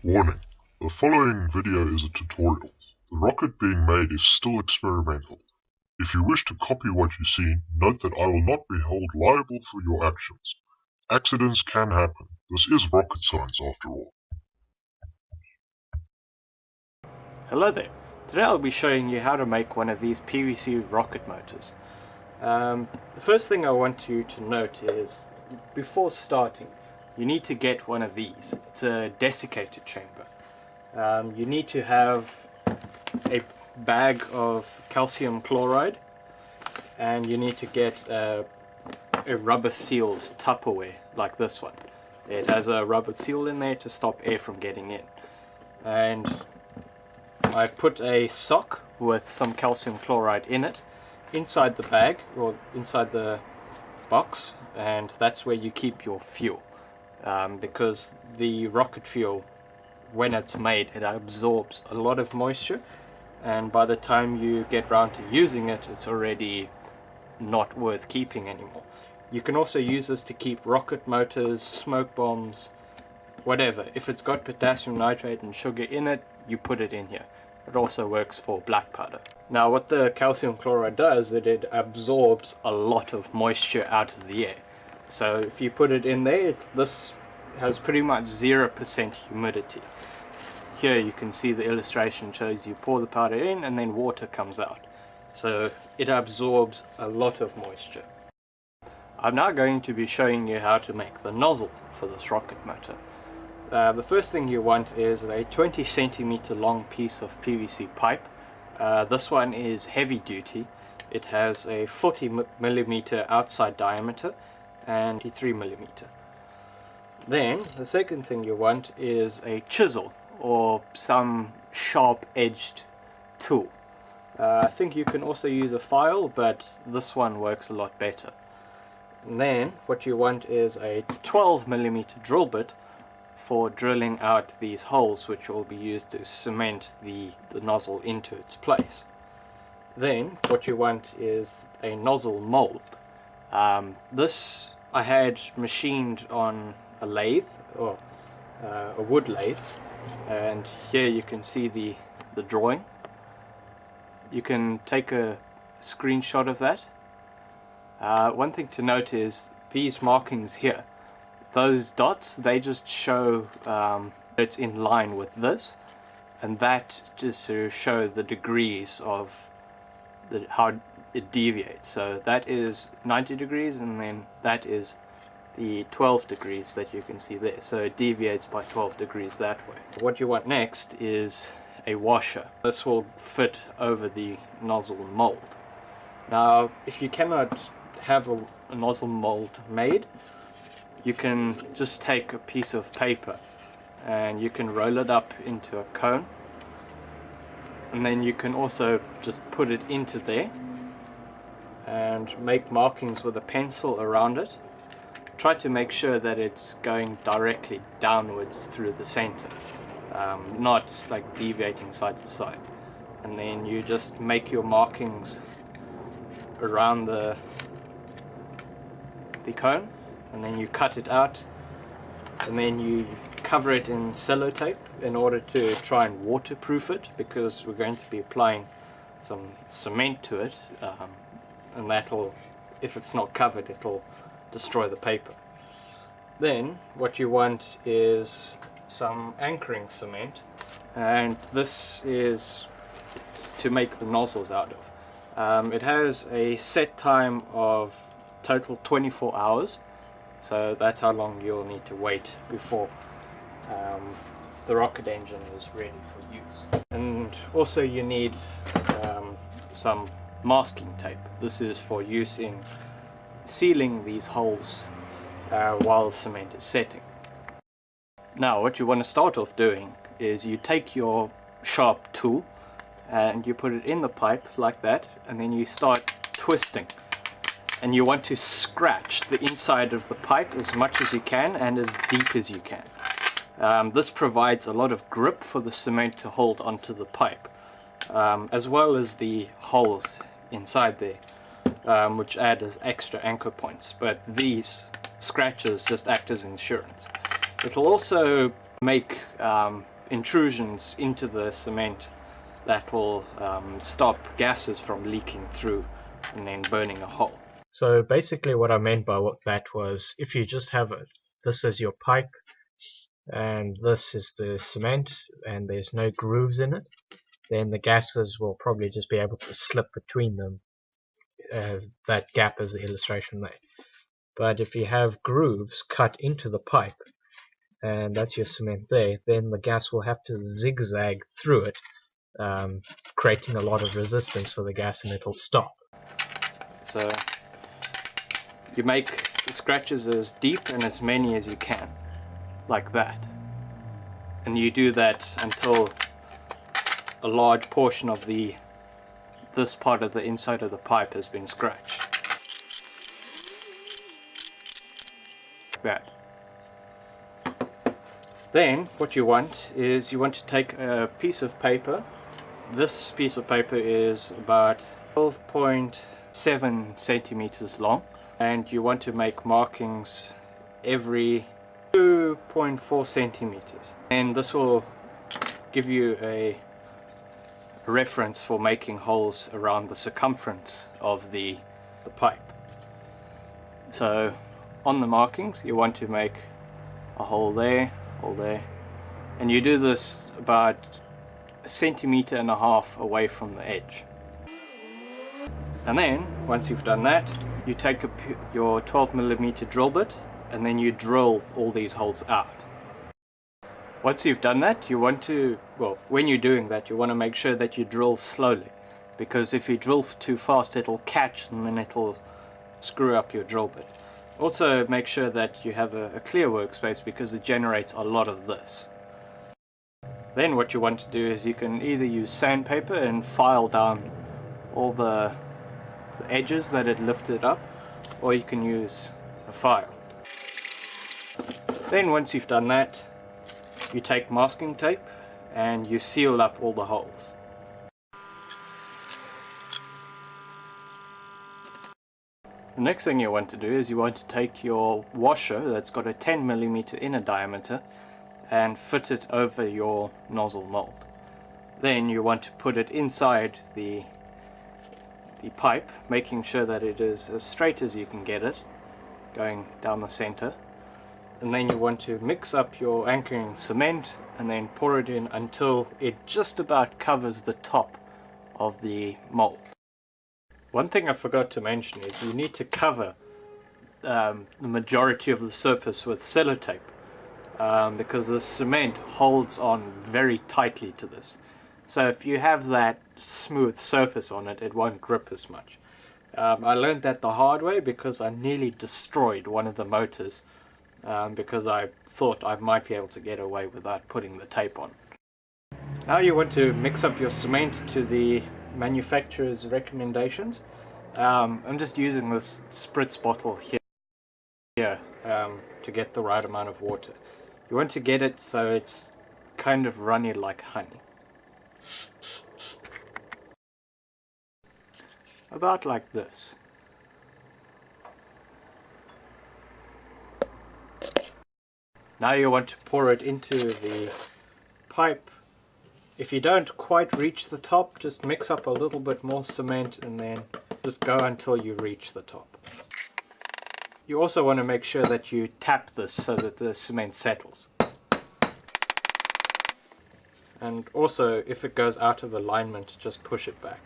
Warning: the following video is a tutorial. The rocket being made is still experimental. If you wish to copy what you see, note that I will not be held liable for your actions. Accidents can happen. This is rocket science after all. Hello there. Today I'll be showing you how to make one of these PVC rocket motors. The first thing I want you to note is, before starting, you need to get one of these. It's a desiccator chamber. You need to have a bag of calcium chloride, and you need to get a rubber sealed Tupperware like this one. It has a rubber seal in there to stop air from getting in. And I've put a sock with some calcium chloride in it inside the bag, or inside the box, and that's where you keep your fuel. Because the rocket fuel, when it's made, it absorbs a lot of moisture, and by the time you get round to using it, it's already not worth keeping anymore. You can also use this to keep rocket motors, smoke bombs, whatever. If it's got potassium nitrate and sugar in it, you put it in here. It also works for black powder. Now what the calcium chloride does is it absorbs a lot of moisture out of the air. So if you put it in there, this has pretty much 0% humidity. Here you can see the illustration shows you pour the powder in and then water comes out. So it absorbs a lot of moisture. I'm now going to be showing you how to make the nozzle for this rocket motor. The first thing you want is a 20 centimeter long piece of PVC pipe. This one is heavy duty. It has a 40 millimeter outside diameter and 3 millimeter. Then the second thing you want is a chisel or some sharp edged tool. I think you can also use a file, but this one works a lot better. And then what you want is a 12 millimeter drill bit for drilling out these holes, which will be used to cement the nozzle into its place. Then what you want is a nozzle mold. This I had machined on a lathe, or a wood lathe, and here you can see the drawing. You can take a screenshot of that. One thing to note is these markings here. Those dots, they just show it's in line with this, and that just to show the degrees of how it deviates. So that is 90 degrees, and then that is the 12 degrees that you can see there. So it deviates by 12 degrees that way. What you want next is a washer. This will fit over the nozzle mold. Now, if you cannot have a nozzle mold made, you can just take a piece of paper and you can roll it up into a cone, and then you can also just put it into there and make markings with a pencil around it. Try to make sure that it's going directly downwards through the center, not like deviating side to side. And then you just make your markings around the cone, and then you cut it out, and then you cover it in sellotape in order to try and waterproof it, because we're going to be applying some cement to it, and that'll, if it's not covered, it'll destroy the paper. Then what you want is some anchoring cement, and this is to make the nozzles out of. It has a set time of total 24 hours. So that's how long you'll need to wait before the rocket engine is ready for use. And also you need some masking tape. This is for use in sealing these holes while cement is setting. Now what you want to start off doing is you take your sharp tool and you put it in the pipe like that, and then you start twisting. And you want to scratch the inside of the pipe as much as you can and as deep as you can. This provides a lot of grip for the cement to hold onto the pipe, as well as the holes inside there, which add as extra anchor points. But these scratches just act as insurance. It'll also make intrusions into the cement that will stop gases from leaking through and then burning a hole. So basically what I meant by that was, if you just have this is your pipe and this is the cement and there's no grooves in it, then the gases will probably just be able to slip between them. That gap is the illustration there. But if you have grooves cut into the pipe, and that's your cement there, then the gas will have to zigzag through it, creating a lot of resistance for the gas, and it'll stop. So you make the scratches as deep and as many as you can, like that. And you do that until a large portion of this part of the inside of the pipe has been scratched. Like that. Then what you want is you want to take a piece of paper. This piece of paper is about 12.7 centimeters long, and you want to make markings every 2.4 centimeters, and this will give you a reference for making holes around the circumference of the pipe. So on the markings you want to make a hole there, and you do this about 1.5 centimeters away from the edge. And then once you've done that, you take your 12mm drill bit and then you drill all these holes out. Once you've done that, you want to, well, when you're doing that, you want to make sure that you drill slowly, because if you drill too fast it'll catch and then it'll screw up your drill bit. Also make sure that you have a clear workspace, because it generates a lot of this. Then what you want to do is you can either use sandpaper and file down all the edges that it lifted up, or you can use a file. Then once you've done that, you take masking tape and you seal up all the holes. The next thing you want to do is you want to take your washer that's got a 10mm inner diameter and fit it over your nozzle mold. Then you want to put it inside the pipe, making sure that it is as straight as you can get it, going down the center. And then you want to mix up your anchoring cement and then pour it in until it just about covers the top of the mold. One thing I forgot to mention is you need to cover the majority of the surface with sellotape, because the cement holds on very tightly to this. So if you have that smooth surface on it, it won't grip as much. I learned that the hard way, because I nearly destroyed one of the motors because I thought I might be able to get away without putting the tape on. Now you want to mix up your cement to the manufacturer's recommendations. I'm just using this spritz bottle here to get the right amount of water. You want to get it so it's kind of runny like honey. About like this. Now you want to pour it into the pipe. If you don't quite reach the top, just mix up a little bit more cement and then just go until you reach the top. You also want to make sure that you tap this so that the cement settles. And also, if it goes out of alignment, just push it back.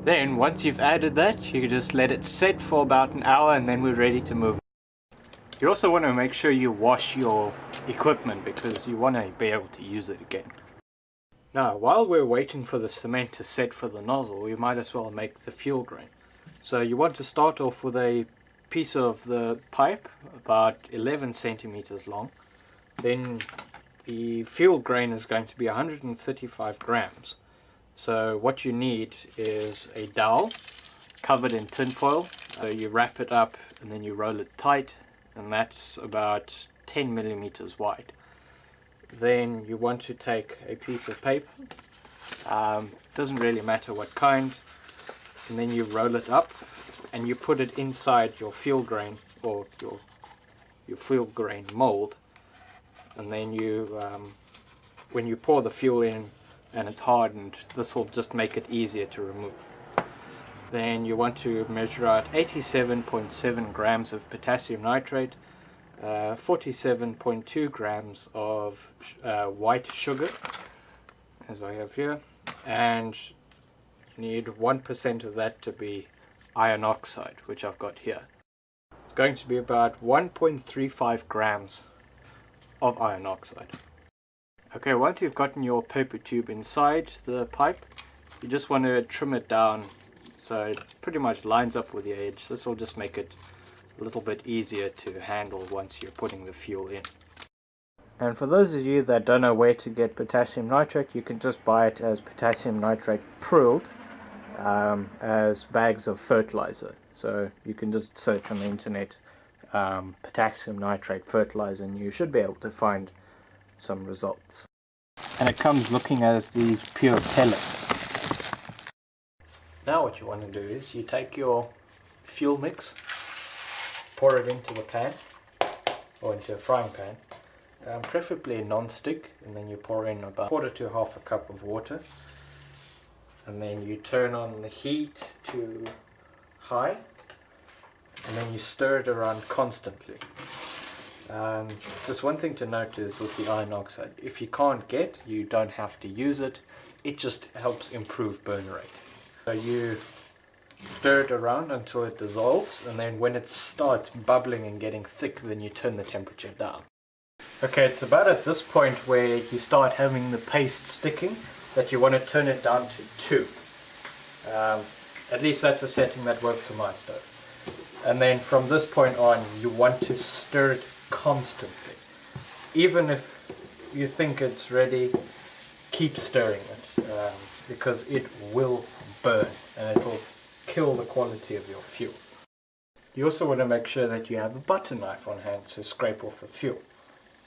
Then once you've added that, you can just let it set for about an hour and then we're ready to move. You also want to make sure you wash your equipment, because you want to be able to use it again. Now, while we're waiting for the cement to set for the nozzle, we might as well make the fuel grain. So you want to start off with a piece of the pipe about 11 centimeters long. Then the fuel grain is going to be 135 grams. So what you need is a dowel covered in tin foil. So you wrap it up and then you roll it tight, and that's about 10 millimeters wide. Then you want to take a piece of paper, doesn't really matter what kind, and then you roll it up and you put it inside your fuel grain, or your fuel grain mold, and then you when you pour the fuel in and it's hardened, this will just make it easier to remove. Then you want to measure out 87.7 grams of potassium nitrate, 47.2 grams of white sugar, as I have here, and you need 1% of that to be iron oxide, which I've got here. It's going to be about 1.35 grams of iron oxide. Okay, once you've gotten your paper tube inside the pipe, you just want to trim it down so it pretty much lines up with the edge. This will just make it a little bit easier to handle once you're putting the fuel in. And for those of you that don't know where to get potassium nitrate, you can just buy it as potassium nitrate prilled as bags of fertilizer. So you can just search on the internet potassium nitrate fertilizer and you should be able to find some results. And it comes looking as these pure pellets. Now what you want to do is you take your fuel mix, pour it into the pan or into a frying pan, preferably a non-stick, and then you pour in about 1/4 to 1/2 cup of water, and then you turn on the heat to high, and then you stir it around constantly. Just one thing to note is with the iron oxide, if you can't get, you don't have to use it, it just helps improve burn rate. So you stir it around until it dissolves, and then when it starts bubbling and getting thick, then you turn the temperature down. Okay, it's about at this point where you start having the paste sticking that you want to turn it down to 2. At least that's a setting that works for my stove. And then from this point on, you want to stir it constantly. Even if you think it's ready, keep stirring it, because it will burn and it will kill the quality of your fuel. You also want to make sure that you have a butter knife on hand to scrape off the fuel.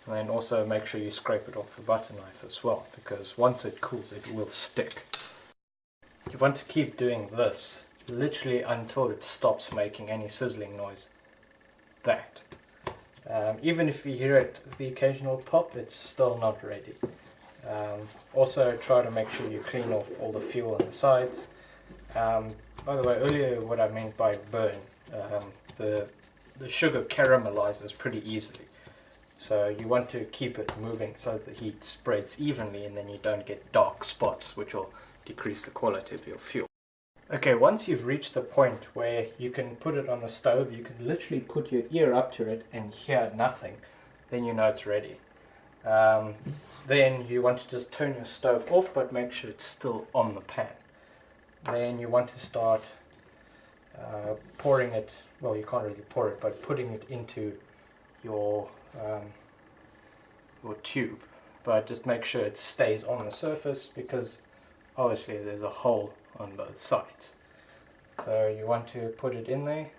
And then also make sure you scrape it off the butter knife as well, because once it cools it will stick. You want to keep doing this literally until it stops making any sizzling noise. That. Even if you hear it, the occasional pop, it's still not ready. Also try to make sure you clean off all the fuel on the sides. By the way, earlier what I meant by burn, the sugar caramelizes pretty easily. So you want to keep it moving so the heat spreads evenly and then you don't get dark spots, which will decrease the quality of your fuel. Okay, once you've reached the point where you can put it on the stove, you can literally put your ear up to it and hear nothing, then you know it's ready. Then you want to just turn your stove off, but make sure it's still on the pan. Then you want to start pouring it, well, you can't really pour it, but putting it into your tube. But just make sure it stays on the surface, because obviously there's a hole on both sides. So you want to put it in there,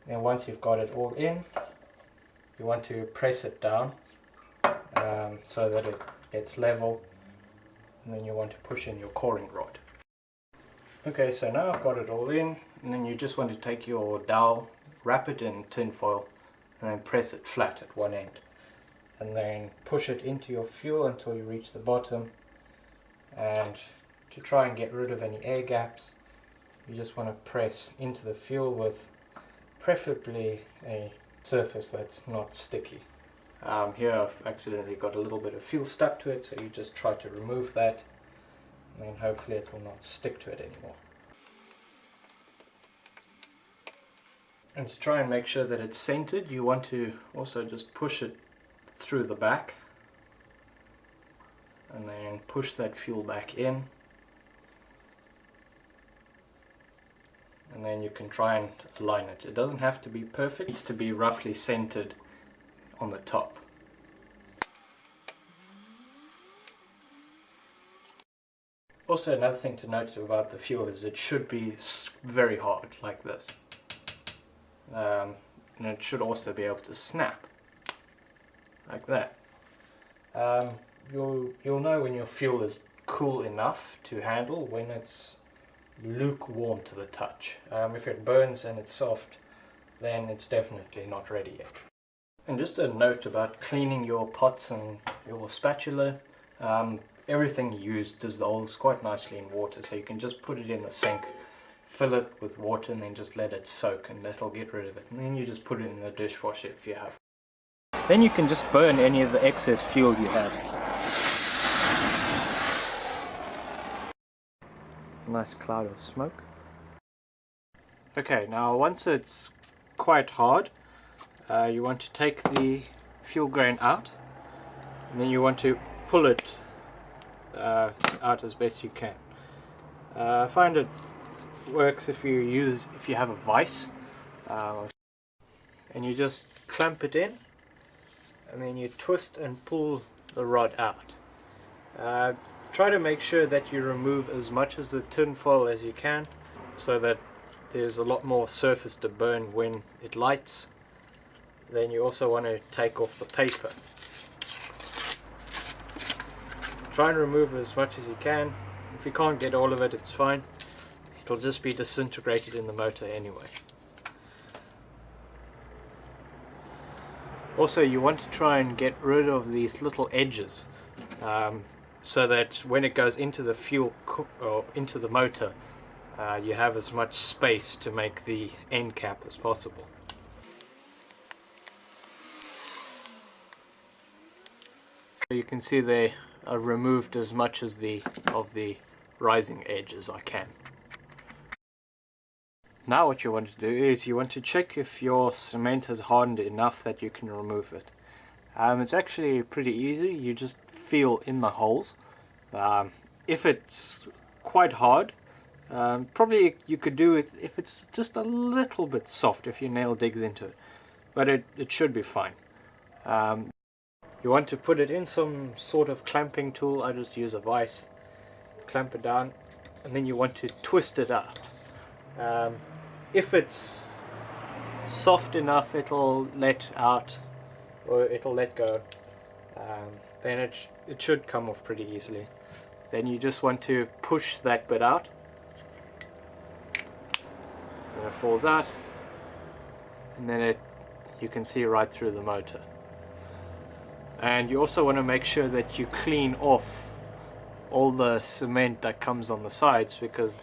and once you've got it all in, you want to press it down so that it gets level, and then you want to push in your coring rod. Okay, so now I've got it all in, and then you just want to take your dowel, wrap it in tin foil, and then press it flat at one end, and then push it into your fuel until you reach the bottom. And to try and get rid of any air gaps, you just want to press into the fuel with preferably a surface that's not sticky. Here I've accidentally got a little bit of fuel stuck to it, so you just try to remove that, and then hopefully it will not stick to it anymore. And to try and make sure that it's centered, you want to also just push it through the back, and then push that fuel back in, and then you can try and align it. It doesn't have to be perfect, it needs to be roughly centered on the top. Also, another thing to note about the fuel is it should be very hard, like this. And it should also be able to snap, like that. You'll know when your fuel is cool enough to handle, when it's lukewarm to the touch. If it burns and it's soft, then it's definitely not ready yet. And just a note about cleaning your pots and your spatula. Everything used dissolves quite nicely in water, so you can just put it in the sink, fill it with water, and then just let it soak, and that'll get rid of it. And then you just put it in the dishwasher if you have. Then you can just burn any of the excess fuel you have. Nice cloud of smoke. Okay, now once it's quite hard, you want to take the fuel grain out, and then you want to pull it out as best you can. I find it works if you have a vise, and you just clamp it in, and then you twist and pull the rod out. Try to make sure that you remove as much of the tin foil as you can, so that there's a lot more surface to burn when it lights. Then you also want to take off the paper. Try and remove as much as you can. If you can't get all of it, it's fine. It'll just be disintegrated in the motor anyway. Also, you want to try and get rid of these little edges, so that when it goes into the fuel or into the motor, you have as much space to make the end cap as possible. You can see they are removed as much as of the rising edge as I can. Now what you want to do is you want to check if your cement has hardened enough that you can remove it. It's actually pretty easy. You just feel in the holes. If it's quite hard, probably you could do it if it's just a little bit soft, if your nail digs into it, but it should be fine. You want to put it in some sort of clamping tool. I just use a vise, clamp it down, and then you want to twist it out. If it's soft enough, it'll let out, or it'll let go, then it should come off pretty easily. Then you just want to push that bit out, and it falls out, and then you can see right through the motor. And you also want to make sure that you clean off all the cement that comes on the sides, because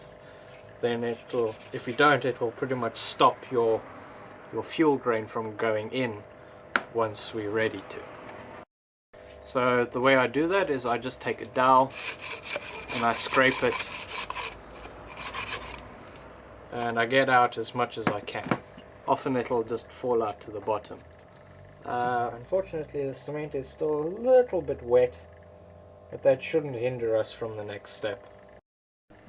then if you don't, it'll pretty much stop your fuel grain from going in once we're ready to. So the way I do that is I just take a dowel and I scrape it, and I get out as much as I can. Often it'll just fall out to the bottom. Unfortunately, the cement is still a little bit wet, but that shouldn't hinder us from the next step.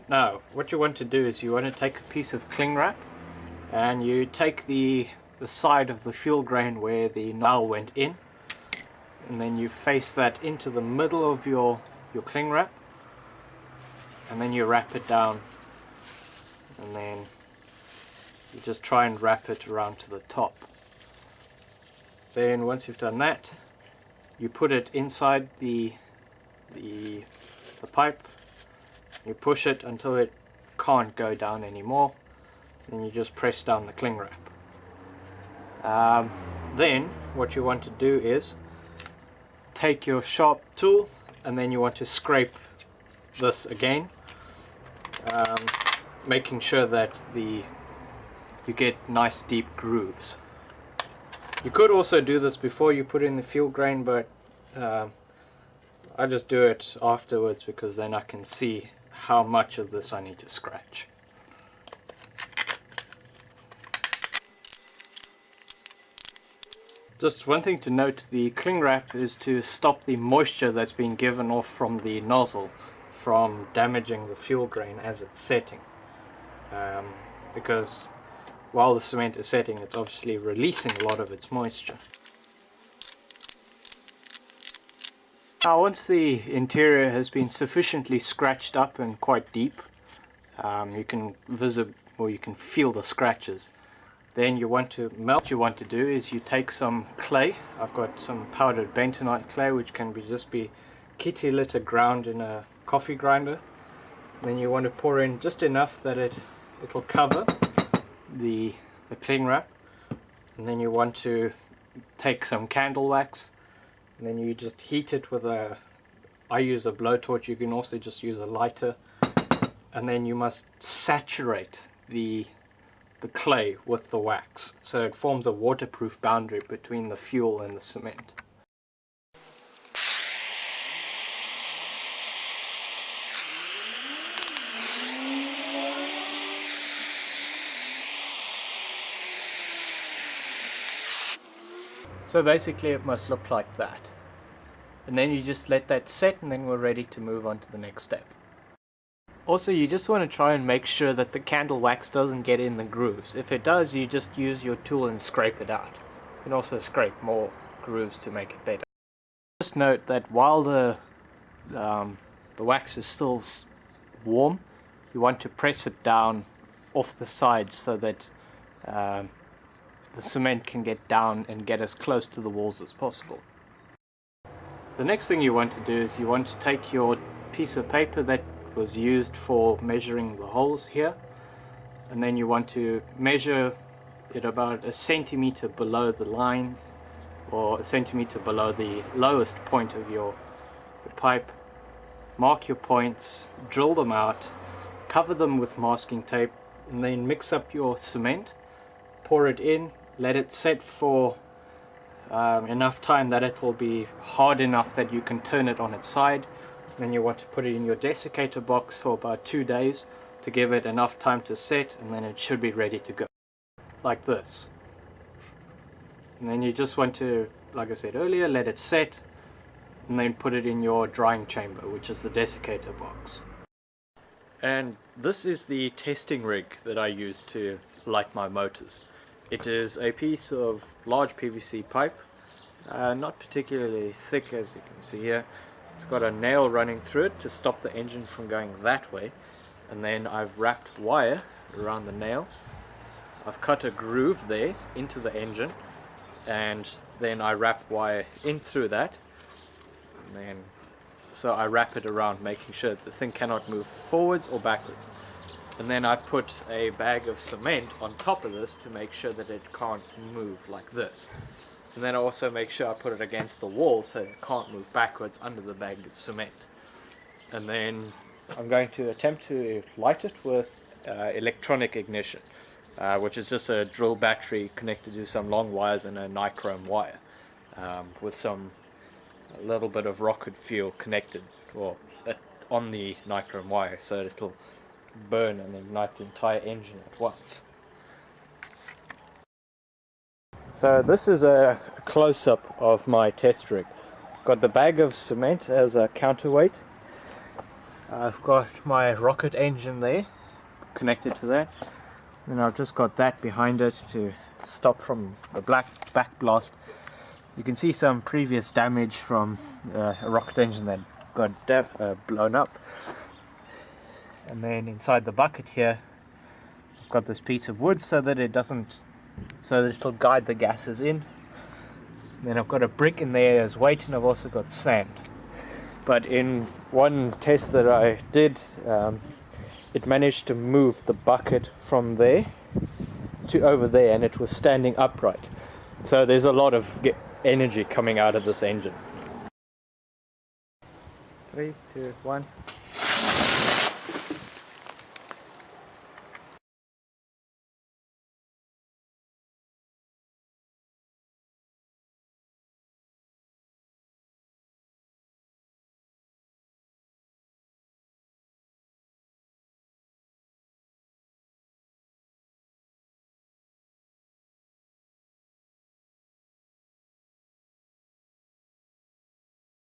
Now, what you want to do is you want to take a piece of cling wrap, and you take the side of the fuel grain where the nail went in, and then you face that into the middle of your cling wrap, and then you wrap it down, and then you just try and wrap it around to the top. Then once you've done that, you put it inside the pipe, you push it until it can't go down anymore, then you just press down the cling wrap. Then what you want to do is take your sharp tool, and then you want to scrape this again, making sure that you get nice deep grooves. You could also do this before you put in the fuel grain, but I just do it afterwards because then I can see how much of this I need to scratch. Just one thing to note, the cling wrap is to stop the moisture that's being given off from the nozzle from damaging the fuel grain as it's setting, because while the cement is setting, it's obviously releasing a lot of its moisture. Now, once the interior has been sufficiently scratched up and quite deep, you can feel the scratches. Then you want to melt. What you want to do is you take some clay. I've got some powdered bentonite clay, which can just be kitty litter ground in a coffee grinder. Then you want to pour in just enough that it'll cover the cling wrap, and then you want to take some candle wax, and then you just heat it with a I use a blowtorch. You can also just use a lighter, and then you must saturate the clay with the wax so it forms a waterproof boundary between the fuel and the cement. So basically it must look like that. And then you just let that set, and then we're ready to move on to the next step. Also, you just want to try and make sure that the candle wax doesn't get in the grooves. If it does, you just use your tool and scrape it out. You can also scrape more grooves to make it better. Just note that while the wax is still warm, you want to press it down off the sides so that the cement can get down and get as close to the walls as possible. The next thing you want to do is you want to take your piece of paper that was used for measuring the holes here, and then you want to measure it about a centimeter below the lines, or a centimeter below the lowest point of your pipe. Mark your points, drill them out, cover them with masking tape, and then mix up your cement, pour it in, let it set for enough time that it will be hard enough that you can turn it on its side. Then you want to put it in your desiccator box for about 2 days to give it enough time to set, and then it should be ready to go. Like this. And then you just want to, like I said earlier, let it set and then put it in your drying chamber, which is the desiccator box. And this is the testing rig that I use to light my motors. It is a piece of large PVC pipe, not particularly thick as you can see here. It's got a nail running through it to stop the engine from going that way, and then I've wrapped wire around the nail. I've cut a groove there into the engine, and then I wrap wire in through that, and then so I wrap it around, making sure that the thing cannot move forwards or backwards. And then I put a bag of cement on top of this to make sure that it can't move like this. And then I also make sure I put it against the wall so it can't move backwards under the bag of cement. And then I'm going to attempt to light it with electronic ignition, which is just a drill battery connected to some long wires and a nichrome wire, with a little bit of rocket fuel connected on the nichrome wire, so that it'll burn and ignite the entire engine at once. So this is a close-up of my test rig. Got the bag of cement as a counterweight. I've got my rocket engine there connected to that, and I've just got that behind it to stop from the back blast. You can see some previous damage from a rocket engine that got blown up. And then inside the bucket here, I've got this piece of wood so that it'll guide the gases in. And then I've got a brick in there as weight, and I've also got sand. But in one test that I did, it managed to move the bucket from there to over there, and it was standing upright. So there's a lot of energy coming out of this engine. 3, 2, 1.